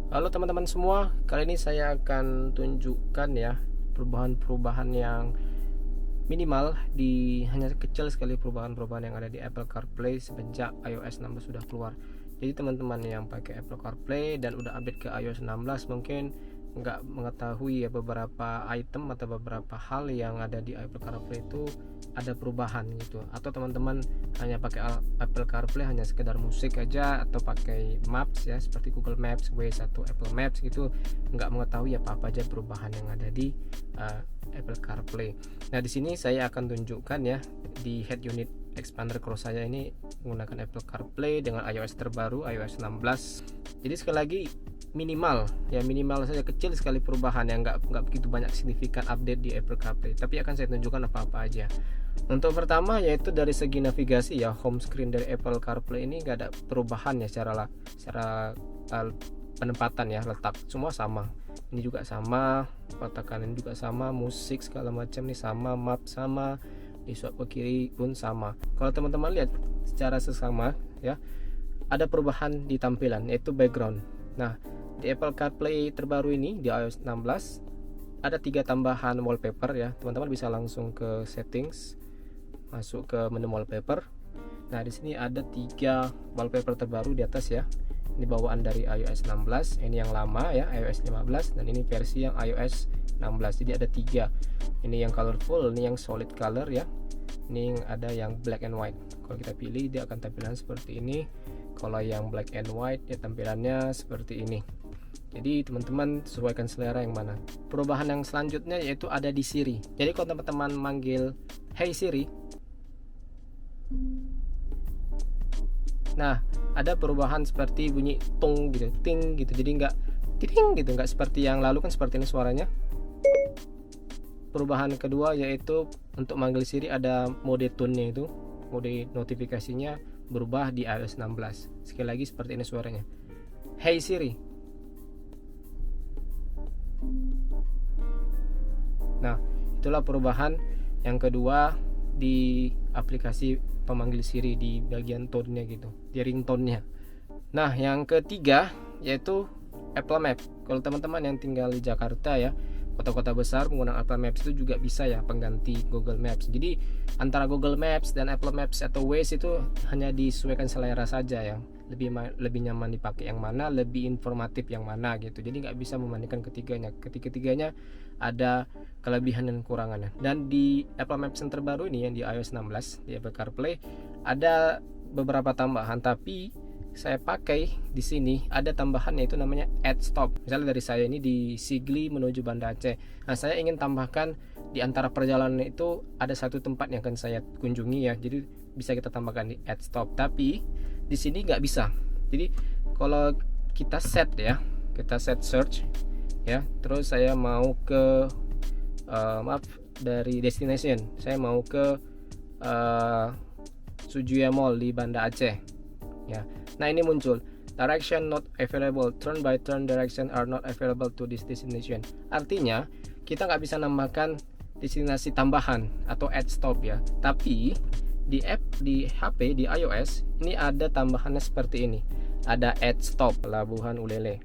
Halo teman-teman semua, kali ini saya akan tunjukkan ya perubahan-perubahan yang minimal hanya kecil sekali perubahan-perubahan yang ada di Apple CarPlay semenjak iOS 16 sudah keluar. Jadi teman-teman yang pakai Apple CarPlay dan udah update ke iOS 16 mungkin nggak mengetahui ya beberapa item atau beberapa hal yang ada di Apple CarPlay itu ada perubahan gitu, atau teman-teman hanya pakai Apple CarPlay hanya sekedar musik aja atau pakai Maps ya seperti Google Maps, Waze atau Apple Maps gitu, nggak mengetahui apa aja perubahan yang ada di Apple CarPlay. Nah, di sini saya akan tunjukkan ya di head unit expander cross saya ini menggunakan Apple CarPlay dengan iOS terbaru iOS 16. Jadi sekali lagi minimal saja, kecil sekali perubahan yang nggak begitu banyak signifikan update di Apple CarPlay, tapi akan saya tunjukkan apa-apa aja. Untuk pertama yaitu dari segi navigasi ya, home screen dari Apple CarPlay ini nggak ada perubahan ya secara penempatan ya, letak semua sama. Ini juga sama, kotak kanan juga sama, musik segala macam nih sama, map sama, di swipe ke kiri pun sama. Kalau teman-teman lihat secara sesama ya, ada perubahan di tampilan yaitu background. Nah, di Apple CarPlay terbaru ini di iOS 16 ada 3 tambahan wallpaper ya. Teman-teman bisa langsung ke settings, masuk ke menu wallpaper. Nah, di sini ada 3 wallpaper terbaru di atas ya. Ini bawaan dari iOS 16, ini yang lama ya iOS 15, dan ini versi yang iOS 16. Jadi ada 3. Ini yang colorful, ini yang solid color ya. Ini ada yang black and white. Kalau kita pilih dia akan tampilan seperti ini. Kalau yang black and white ya tampilannya seperti ini. Jadi teman-teman sesuaikan selera yang mana. Perubahan yang selanjutnya yaitu ada di Siri. Jadi kalau teman-teman manggil Hey Siri, nah ada perubahan seperti bunyi tung gitu, ting gitu. Jadi nggak ting gitu, nggak seperti yang lalu kan seperti ini suaranya. Perubahan kedua yaitu untuk manggil Siri ada mode tone-nya, itu mode notifikasinya berubah di iOS 16. Sekali lagi seperti ini suaranya. Hey Siri. Nah, itulah perubahan yang kedua di aplikasi pemanggil Siri di bagian tone-nya gitu, di ringtone-nya. Nah, yang ketiga yaitu Apple Map. Kalau teman-teman yang tinggal di Jakarta ya, kota-kota besar menggunakan Apple Maps itu juga bisa ya pengganti Google Maps. Jadi antara Google Maps dan Apple Maps atau Waze itu hanya disesuaikan selera saja ya. Lebih nyaman dipakai yang mana, lebih informatif yang mana gitu. Jadi nggak bisa membandingkan ketiganya. Ketiganya ada kelebihan dan kekurangannya. Dan di Apple Maps yang terbaru ini yang di iOS 16 di Apple CarPlay ada beberapa tambahan, tapi saya pakai di sini ada tambahan yaitu namanya add stop. Misalnya dari saya ini di Sigli menuju Banda Aceh. Nah, saya ingin tambahkan di antara perjalanan itu ada satu tempat yang akan saya kunjungi ya. Jadi bisa kita tambahkan di add stop. Tapi di sini nggak bisa. Jadi kalau kita set ya, kita set search ya. Terus saya mau ke dari destination. Saya mau ke Sujuya Mall di Banda Aceh ya. Nah, ini muncul direction not available, turn by turn direction are not available to this destination. Artinya kita nggak bisa nambahkan destinasi tambahan atau add stop ya. Tapi di HP di iOS ini ada tambahannya seperti ini. Ada add stop Pelabuhan Ulele.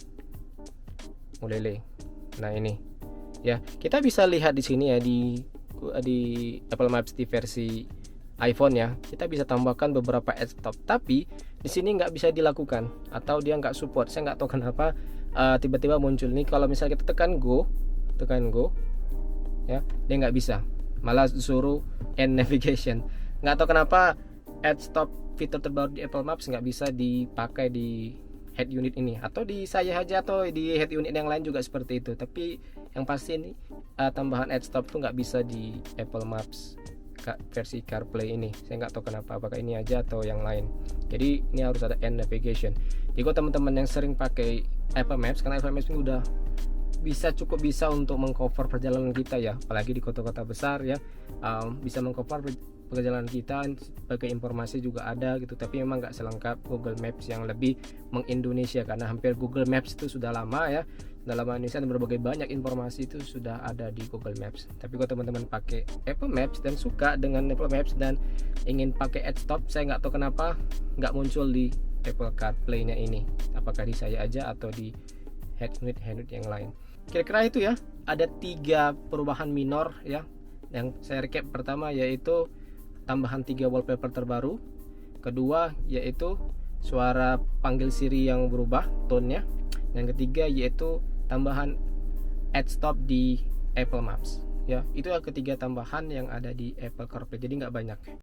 Nah, ini ya, kita bisa lihat di sini ya di Apple Maps di versi iPhone ya, kita bisa tambahkan beberapa add stop, tapi di sini nggak bisa dilakukan atau dia nggak support. Saya nggak tahu kenapa tiba-tiba muncul nih. Kalau misalnya kita tekan go ya, dia nggak bisa, malah suruh end navigation. Nggak tahu kenapa add stop fitur terbaru di Apple Maps nggak bisa dipakai di head unit ini, atau di saya aja atau di head unit yang lain juga seperti itu. Tapi yang pasti ini tambahan add stop tuh nggak bisa di Apple Maps versi CarPlay ini. Saya nggak tahu kenapa, apakah ini aja atau yang lain. Jadi ini harus ada end navigation. Jadi kalau teman-teman yang sering pakai Apple Maps, karena Apple Maps ini udah cukup bisa untuk mengcover perjalanan kita ya, apalagi di kota-kota besar ya, bisa mengcover perjalanan kita. Sebagai informasi juga ada gitu, tapi memang nggak selengkap Google Maps yang lebih mengindonesia, karena hampir Google Maps itu sudah lama ya, dalam Indonesia, dan berbagai banyak informasi itu sudah ada di Google Maps. Tapi kalau teman-teman pakai Apple Maps dan suka dengan Apple Maps dan ingin pakai add stop, saya nggak tahu kenapa nggak muncul di Apple CarPlay-nya ini, apakah di saya aja atau di head unit yang lain. Kira-kira itu ya, ada 3 perubahan minor ya yang saya recap. Pertama yaitu tambahan 3 wallpaper terbaru, kedua yaitu suara panggil Siri yang berubah tone-nya, yang ketiga yaitu tambahan add stop di Apple Maps ya. Itu ya ketiga tambahan yang ada di Apple CarPlay, jadi nggak banyak.